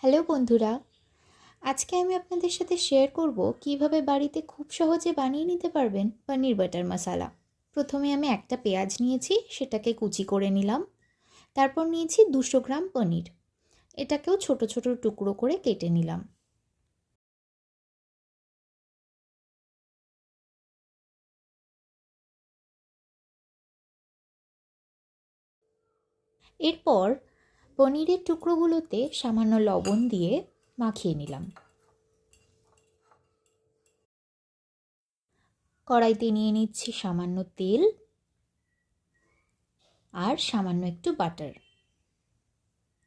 Hello বন্ধুরা, আজকে আমি আপনাদের সাথে শেয়ার করব কিভাবে বাড়িতে খুব সহজে বানিয়ে নিতে পারবেন পনির বাটার মশালা। প্রথমে আমি একটা পেঁয়াজ নিয়েছি, সেটাকে কুচি করে নিলাম। তারপর নিয়েছি 200 গ্রাম পনির, এটাকেও ছোট ছোট টুকরো করে কেটে নিলাম। এরপর পনিরের টুকরোগুলোতে সামান্য লবণ দিয়ে মাখিয়ে নিলাম। কড়াইতে নিয়ে নিচ্ছি সামান্য তেল আর সামান্য একটু বাটার।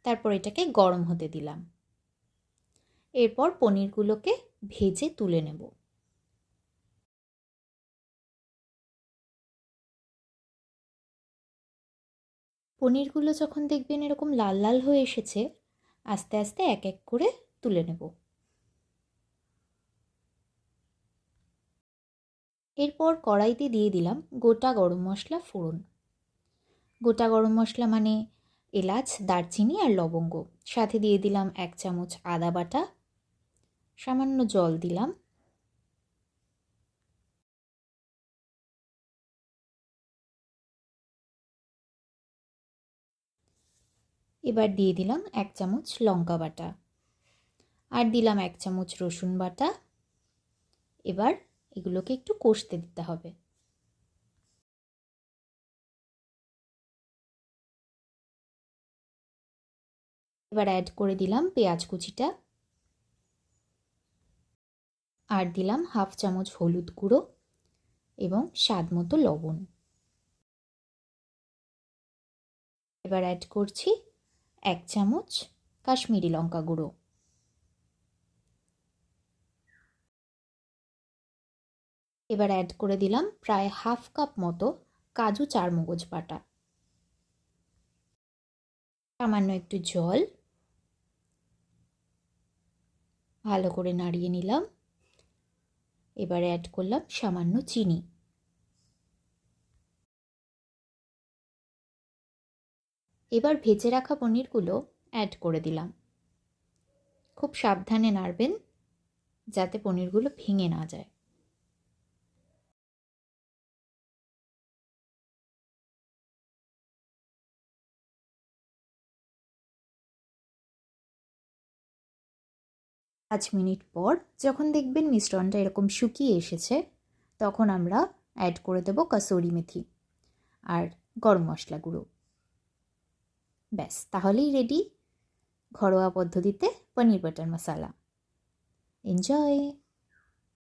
তারপর এটাকে গরম হতে দিলাম। এরপর পনিরগুলোকে ভেজে তুলে নেব। পনিরগুলো যখন দেখবেন এরকম লাল লাল হয়ে এসেছে, আস্তে আস্তে এক এক করে তুলে নেব। এরপর কড়াইতে দিয়ে দিলাম গোটা গরম মশলা ফোড়ন। গোটা গরম মশলা মানে এলাচ, দারচিনি আর লবঙ্গ। সাথে দিয়ে দিলাম 1 চামচ আদা বাটা, সামান্য জল দিলাম। এবার দিয়ে দিলাম 1 চামচ লঙ্কা বাটা, আর দিলাম 1 চামচ রসুন বাটা। এবার এগুলোকে একটু কষতে দিতে হবে। এবার অ্যাড করে দিলাম পেঁয়াজ কুচিটা, আর দিলাম 1/2 চামচ হলুদ গুঁড়ো এবং স্বাদ মতো লবণ। এবার অ্যাড করছি 1 চামচ কাশ্মীরি লঙ্কা গুঁড়ো। এবার অ্যাড করে দিলাম প্রায় 1/2 কাপ মতো কাজু চারমগজ বাটা, সামান্য একটু জল। ভালো করে নাড়িয়ে নিলাম। এবার অ্যাড করলাম সামান্য চিনি। এবার ভেজে রাখা পনিরগুলো অ্যাড করে দিলাম। খুব সাবধানে নাড়বেন যাতে পনিরগুলো ভেঙে না যায়। 5 মিনিট পর যখন দেখবেন মিশ্রণটা এরকম শুকিয়ে এসেছে, তখন আমরা অ্যাড করে দেব কাসুরি মেথি আর গরম মশলা গুঁড়ো। ব্যাস, তাহলেই রেডি ঘরোয়া পদ্ধতিতে পনির বাটার মশালা। এনজয়।